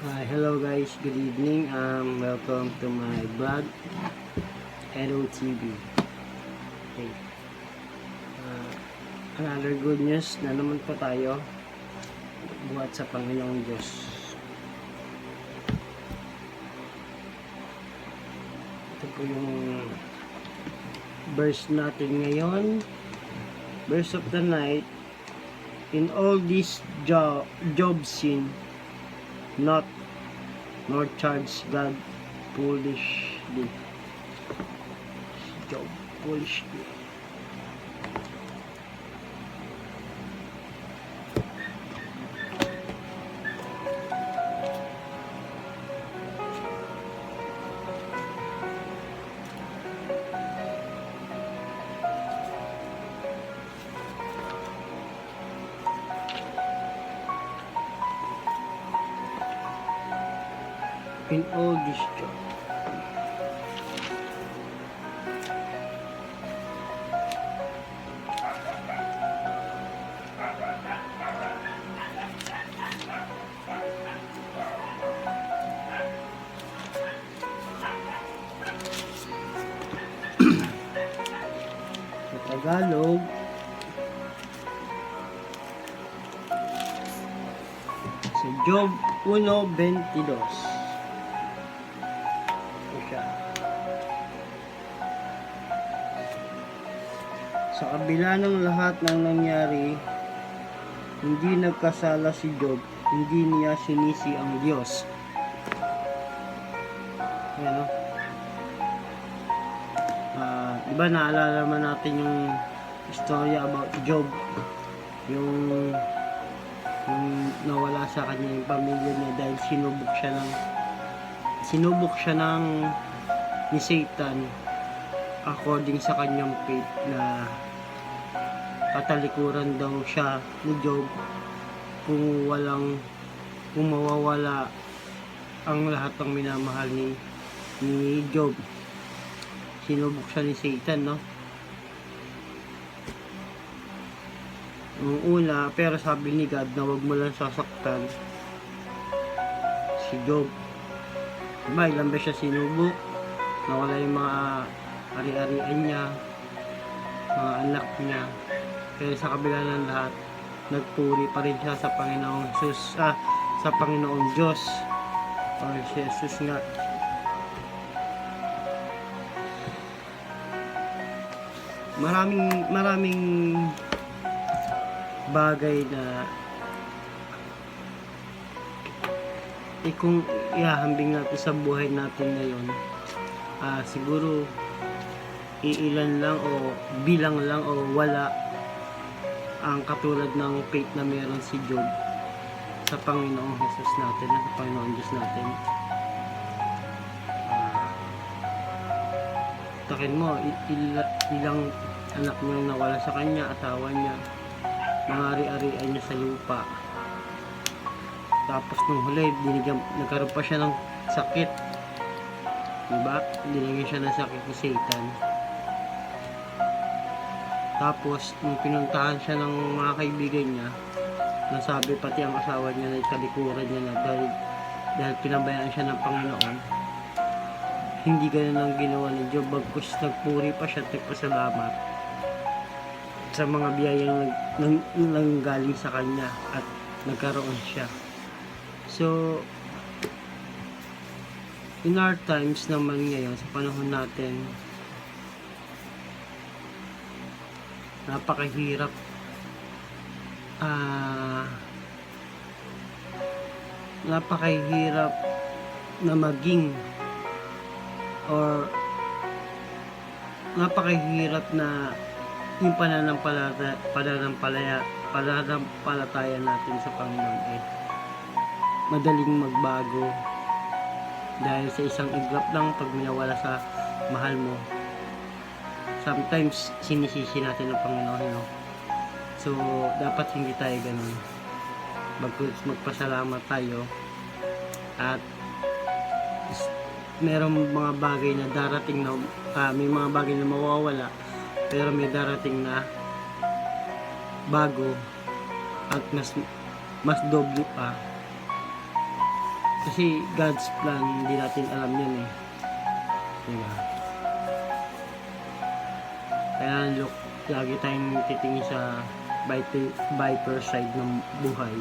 Hello guys, good evening. Welcome to my vlog, Edo TV. Okay. Another good news na naman po tayo buhat sa Panginoong Diyos. Ito po yung verse natin ngayon. Verse of the night. In all these Job sin not nor charge God foolishly. Job foolishly. In all this job. Sa Tagalog, sa Job 1:22. Sa kabila ng lahat ng nangyari, hindi nagkasala si Job, hindi niya sinisi ang Diyos. Ayan o. Diba naalala naman natin yung istorya about Job, yung nawala sa kanya yung pamilya niya dahil sinubok siya ng ni Satan according sa kanyang faith na katalikuran daw siya ni Job kung mawawala ang lahat ng minamahal ni Job. Sinubok siya ni Satan, no? Nung una, pero sabi ni God na wag mo lang sasaktan si Job. Diba, ilang beses siya sinubok, nawala yung mga ari-arian niya, mga anak niya. Kaya sa kabila ng lahat, nagpuri pa rin siya sa Panginoong Jesus, sa Panginoong Diyos, o si Jesus nga. Maraming bagay na kung ihahambing natin sa buhay natin ngayon, siguro iilan lang o bilang lang o wala ang katulad ng faith na meron si Job sa Panginoong Jesus natin, sa Panginoong Diyos natin. Takin mo, ilang anak niya nawala sa kanya, asawa niya, mga ari-arian niya sa lupa. Tapos nung huli, nagkaroon pa siya ng sakit. Diba? Dinigyan siya ng sakit ni Satan. Tapos, nung pinuntahan siya ng mga kaibigan niya, nasabi pati ang asawa niya na kalikuran niya na dahil pinabayaan siya ng Panginoon. Hindi ganun ang ginawa ni Job. Bagkus nagpuri pa siya, nagpasalamat sa mga biyayang nanggaling sa kanya at nagkaroon siya. So, in our times naman ngayon, sa panahon natin, napakahirap na maging or napakahirap na yung pananampalataya natin sa Panginoon madaling magbago dahil sa isang iglap lang pag minawala sa mahal mo. Sometimes sinisisi natin ang Panginoon, no? So dapat hindi tayo ganun. Magpasalamat tayo at merong mga bagay na darating na may mga bagay na mawawala pero may darating na bago at mas doble pa Kasi God's plan, hindi natin alam yun eh. Diba? Kaya look, lagi tayong titingin sa viper side ng buhay.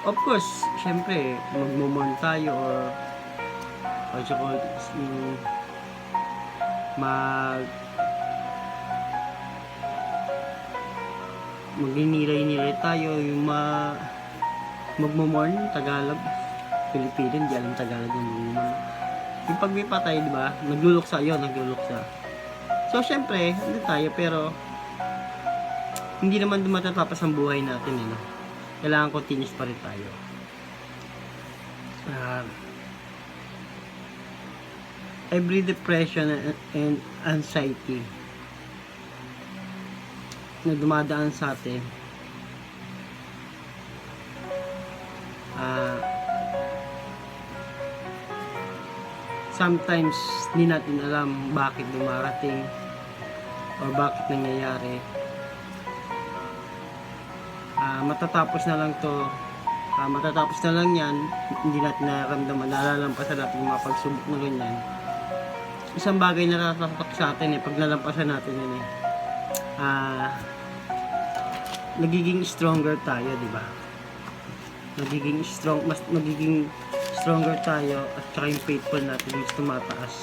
Of course, syempre, magmumon tayo or what you call yung magniniray-niray tayo, yung magmumon, Tagalog, Pilipino, hindi alam Tagalog yung magmumon. Yung pag may patay, di ba? Nagluluksa yun, nagluluksa. So, syempre, ano tayo, pero hindi naman matatapos ang buhay natin, eh, no? Kailangan continuous pa rin tayo. Every depression and anxiety na dumadaan sa atin, sometimes hindi natin alam bakit dumarating o bakit nangyayari. Matatapos na lang to, matatapos na lang yan, hindi natin nararamdaman, nalalampasan natin yung mga pagsubok na ganyan. Isang bagay na natatak sa atin pag nalampasan natin yun nagiging stronger tayo, di ba? Magiging stronger tayo, at saka yung faithful natin mas tumataas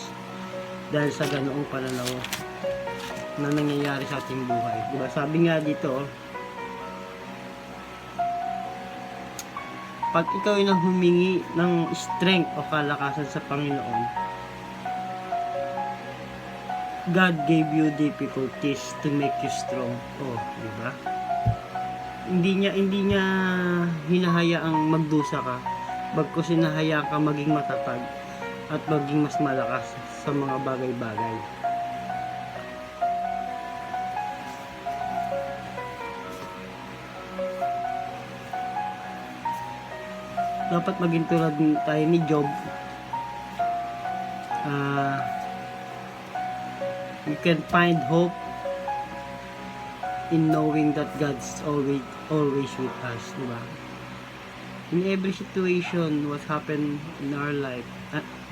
dahil sa ganoong pananaw na nangyayari sa ating buhay, di ba? Sabi nga dito, pag ikaw ay humingi ng strength o kalakasan sa Panginoon, God gave you difficulties to make you strong. Oh, di ba? Hindi niya hinahayaang magdusa ka, bagkus hinahayaan ka maging matatag at maging mas malakas sa mga bagay-bagay. Dapat maging tulad tayo ni Job. You can find hope in knowing that God's always with us, diba? In every situation, what happened in our life,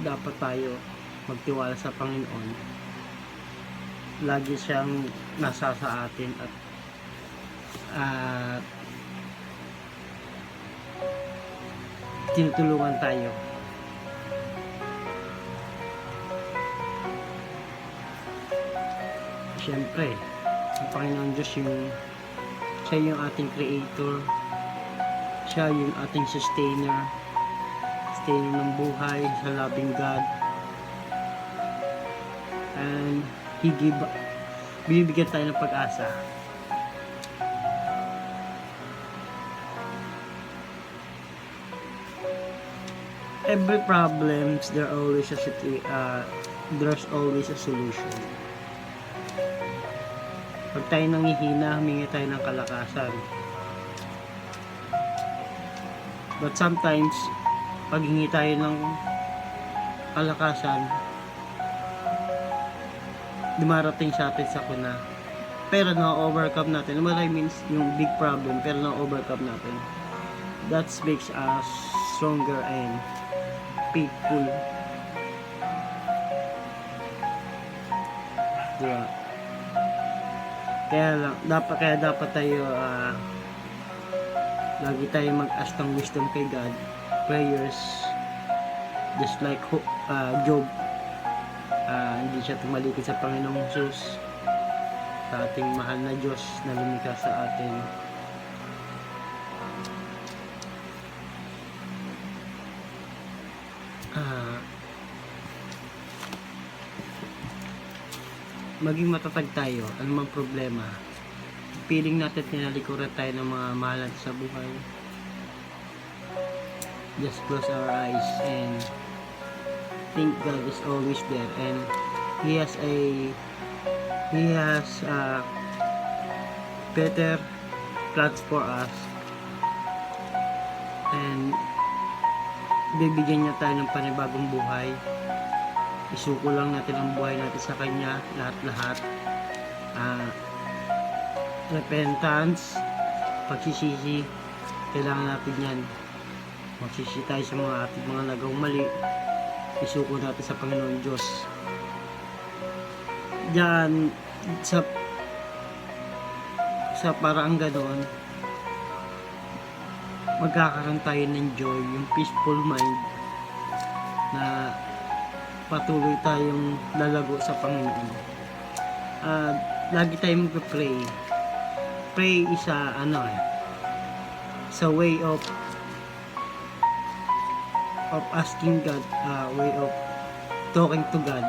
dapat tayo magtiwala sa Panginoon. Lagi siyang nasa sa atin at tinutulungan tayo. Siyempre, ang Panginoon Diyos siya yung ating creator, siya yung ating sustainer ng buhay, sa loving God, and binibigyan tayo ng pag-asa. Every problems, there's always a solution. Pag tayo nanghihina, humingi tayo ng kalakasan. But sometimes, pag hingi tayo ng kalakasan, dumarating sa atin sa kuna. Pero na-overcome natin. What I mean, yung big problem, pero na-overcome natin. That makes us stronger and faithful. Diba? Kaya dapat tayo lagi tayo mag-ask ng wisdom kay God, prayers, just like Job. Hindi siya tumalikod sa Panginoong Jesus, sa ating mahal na Diyos na lumikha sa atin. Maging matatag tayo, anumang problema. Feeling natin tinalikuran tayo ng mga mahal sa buhay. Just close our eyes and think God is always there, and He has better plans for us, and bibigyan niya tayo ng panibagong buhay. Isuko lang natin ang buhay natin sa Kanya, lahat-lahat. Repentance, pagsisisi, kailangan natin yan. Magsisi tayo sa mga ating mga nagawang mali. Isuko natin sa Panginoon Diyos. Diyan, sa paraang ganoon, magkakaroon tayo ng joy, yung peaceful mind na patuloy tayong lalago sa Panginoon. Lagi tayong magpe-pray. Pray is sa way of asking God, way of talking to God.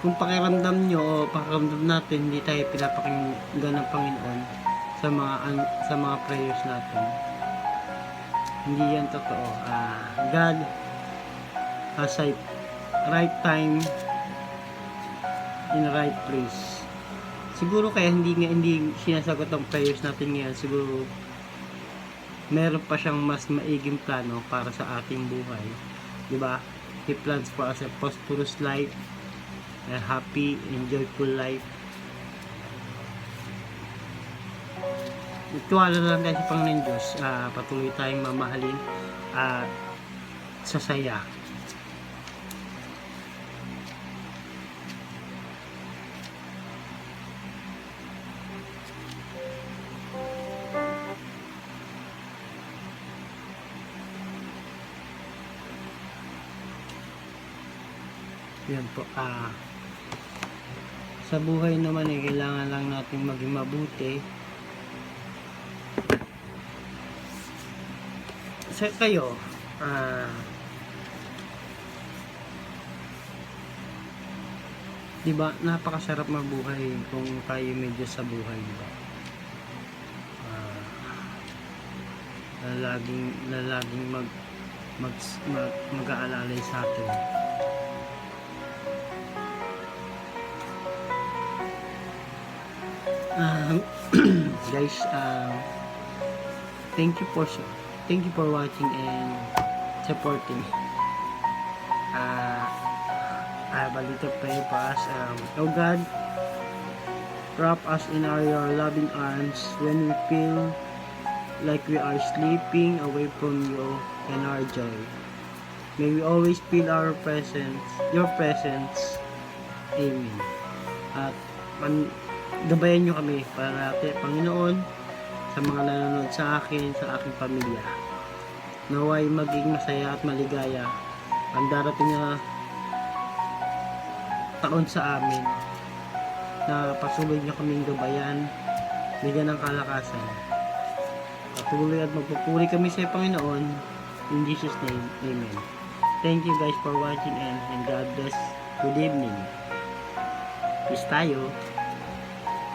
Kung pakiramdam nyo o pakiramdam natin hindi tayo pinapakinggan ng Panginoon sa mga prayers natin, hindi yan totoo. God has a right time in the right place. Siguro kaya hindi sinasagot ang prayers natin ngayon. Siguro meron pa siyang mas maiging plano para sa ating buhay, di ba? He plans for us a prosperous life, a happy and joyful life. Ituwala lang tayo sa Panginoon Diyos. Patuloy tayong mamahalin at sasaya. Yan po. Sa buhay naman kailangan lang natin maging mabuti. Sa kayo, diba, napakasarap mabuhay kung tayo medyo sa buhay, diba? Na laging mag-aalalay sa atin. Guys, thank you for watching and supporting. I have a little prayer for us. Oh God, wrap us in your loving arms when we feel like we are sleeping away from you and our joy. May we always feel your presence. Amen. At gabayan nyo kami para natin, Panginoon, sa mga nanonood sa akin, sa aking pamilya. Naway maging masaya at maligaya ang darating na taon sa amin, na patuloy nyo kaming gabayan, bigyan ng kalakasan. Patuloy at magpupuri kami sa Panginoon. In Jesus' name, Amen. Thank you guys for watching and God bless. Good evening. Peace tayo.